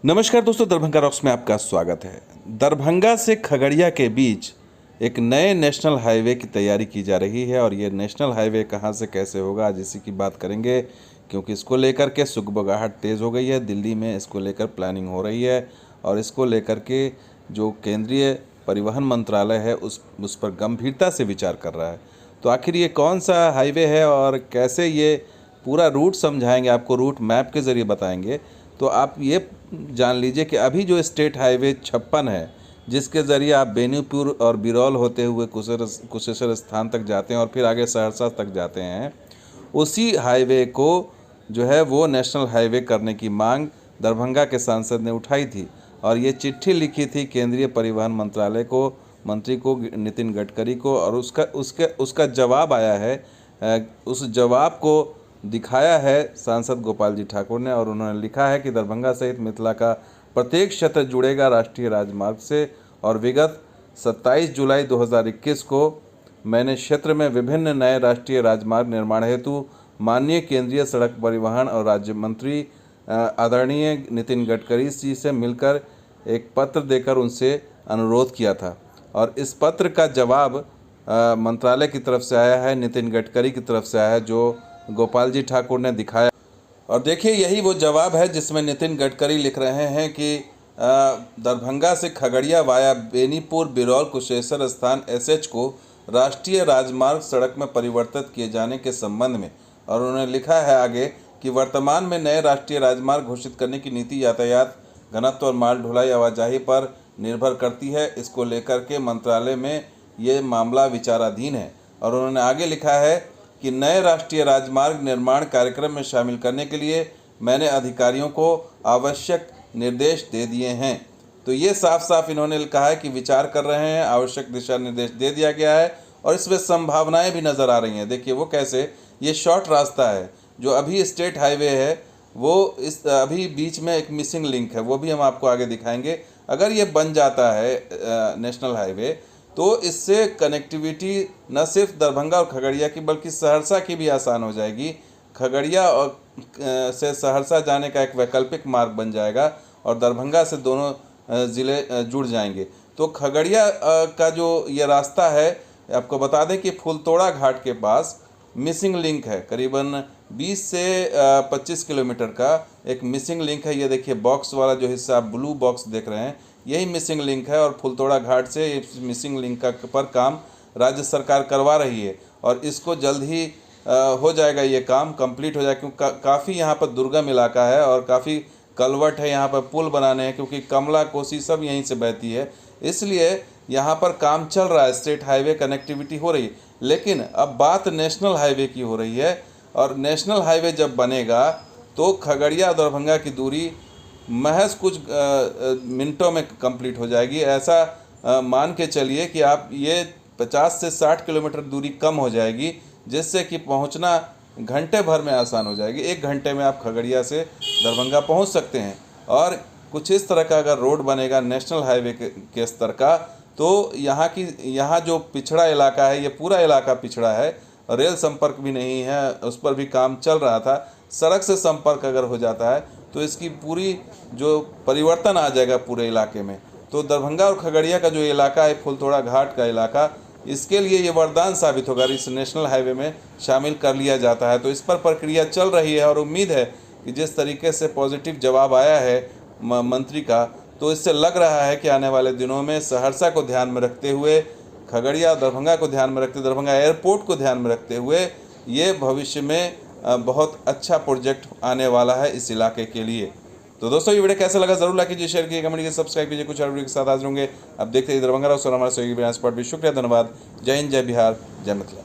नमस्कार दोस्तों, दरभंगा रॉक्स में आपका स्वागत है। दरभंगा से खगड़िया के बीच एक नए नेशनल हाईवे की तैयारी की जा रही है और ये नेशनल हाईवे कहां से कैसे होगा आज इसी की बात करेंगे, क्योंकि इसको लेकर के सुगबुगाहट तेज़ हो गई है। दिल्ली में इसको लेकर प्लानिंग हो रही है और इसको लेकर के जो केंद्रीय परिवहन मंत्रालय है उस पर गंभीरता से विचार कर रहा है। तो आखिर ये कौन सा हाईवे है और कैसे ये पूरा रूट समझाएंगे, आपको रूट मैप के ज़रिए बताएंगे। तो आप ये जान लीजिए कि अभी जो स्टेट हाईवे 56 है, जिसके ज़रिए आप बेनीपुर और बिरौल होते हुए कुशेश्वर स्थान तक जाते हैं और फिर आगे सहरसा तक जाते हैं, उसी हाईवे को जो है वो नेशनल हाईवे करने की मांग दरभंगा के सांसद ने उठाई थी और ये चिट्ठी लिखी थी केंद्रीय परिवहन मंत्रालय को, मंत्री को, नितिन गडकरी को, और उसका जवाब आया है। उस जवाब को दिखाया है सांसद गोपाल जी ठाकुर ने और उन्होंने लिखा है कि दरभंगा सहित मिथिला का प्रत्येक क्षेत्र जुड़ेगा राष्ट्रीय राजमार्ग से और विगत 27 जुलाई 2021 को मैंने क्षेत्र में विभिन्न नए राष्ट्रीय राजमार्ग निर्माण हेतु माननीय केंद्रीय सड़क परिवहन और राज्य मंत्री आदरणीय नितिन गडकरी जी से मिलकर एक पत्र देकर उनसे अनुरोध किया था और इस पत्र का जवाब मंत्रालय की तरफ से आया है, नितिन गडकरी की तरफ से आया है, जो गोपाल जी ठाकुर ने दिखाया। और देखिए, यही वो जवाब है जिसमें नितिन गडकरी लिख रहे हैं कि दरभंगा से खगड़िया वाया बेनीपुर बिरौल कुशेश्वर स्थान एसएच को राष्ट्रीय राजमार्ग सड़क में परिवर्तित किए जाने के संबंध में। और उन्होंने लिखा है आगे कि वर्तमान में नए राष्ट्रीय राजमार्ग घोषित करने की नीति यातायात घनत्व और माल ढुलाई आवाजाही पर निर्भर करती है। इसको लेकर के मंत्रालय में ये मामला विचाराधीन है। और उन्होंने आगे लिखा है कि नए राष्ट्रीय राजमार्ग निर्माण कार्यक्रम में शामिल करने के लिए मैंने अधिकारियों को आवश्यक निर्देश दे दिए हैं। तो ये साफ साफ इन्होंने कहा है कि विचार कर रहे हैं, आवश्यक दिशा निर्देश दे दिया गया है और इसमें संभावनाएं भी नज़र आ रही हैं। देखिए वो कैसे, ये शॉर्ट रास्ता है जो अभी स्टेट हाईवे है, वो इस अभी बीच में एक मिसिंग लिंक है, वो भी हम आपको आगे दिखाएंगे। अगर ये बन जाता है नेशनल हाईवे तो इससे कनेक्टिविटी न सिर्फ दरभंगा और खगड़िया की बल्कि सहरसा की भी आसान हो जाएगी। खगड़िया और से सहरसा जाने का एक वैकल्पिक मार्ग बन जाएगा और दरभंगा से दोनों ज़िले जुड़ जाएंगे। तो खगड़िया का जो ये रास्ता है, आपको बता दें कि फुलतोड़ा घाट के पास मिसिंग लिंक है, करीबन 20 से 25 किलोमीटर का एक मिसिंग लिंक है। ये देखिए बॉक्स वाला जो हिस्सा आप ब्लू बॉक्स देख रहे हैं, यही मिसिंग लिंक है और फुलतोड़ा घाट से इस मिसिंग लिंक का पर काम राज्य सरकार करवा रही है और इसको जल्द ही हो जाएगा, ये काम कंप्लीट हो जाएगा, क्योंकि काफ़ी यहाँ पर दुर्गम इलाका है और काफ़ी कलवट है, यहाँ पर पुल बनाने हैं क्योंकि कमला कोसी सब यहीं से बहती है, इसलिए यहाँ पर काम चल रहा है, स्टेट हाईवे कनेक्टिविटी हो रही है। लेकिन अब बात नेशनल हाईवे की हो रही है और नेशनल हाईवे जब बनेगा तो खगड़िया दरभंगा की दूरी महज कुछ मिनटों में कंप्लीट हो जाएगी। ऐसा मान के चलिए कि आप ये 50 से 60 किलोमीटर दूरी कम हो जाएगी, जिससे कि पहुंचना घंटे भर में आसान हो जाएगी। 1 घंटे में आप खगड़िया से दरभंगा पहुंच सकते हैं। और कुछ इस तरह का अगर रोड बनेगा नेशनल हाईवे के स्तर का, तो यहाँ जो पिछड़ा इलाका है, ये पूरा इलाका पिछड़ा है, रेल संपर्क भी नहीं है, उस पर भी काम चल रहा था। सड़क से संपर्क अगर हो जाता है तो इसकी पूरी जो परिवर्तन आ जाएगा पूरे इलाके में। तो दरभंगा और खगड़िया का जो इलाका है, फुलतोड़ा घाट का इलाका, इसके लिए ये वरदान साबित होगा, इस नेशनल हाईवे में शामिल कर लिया जाता है। तो इस पर प्रक्रिया चल रही है और उम्मीद है कि जिस तरीके से पॉजिटिव जवाब आया है मंत्री का, तो इससे लग रहा है कि आने वाले दिनों में सहरसा को ध्यान में रखते हुए, खगड़िया दरभंगा को ध्यान में रखते, दरभंगा एयरपोर्ट को ध्यान में रखते हुए ये भविष्य में बहुत अच्छा प्रोजेक्ट आने वाला है इस इलाके के लिए। तो दोस्तों ये वीडियो कैसा लगा जरूर लाइक कीजिए, शेयर कीजिए, कमेंट कीजिए, सब्सक्राइब कीजिए। कुछ और वीडियो के साथ हाजिर होंगे। अब देखते हैं दरभंगा और हमारे सहयोगी। शुक्रिया, धन्यवाद। जय हिंद, जय बिहार, जय मिथिला।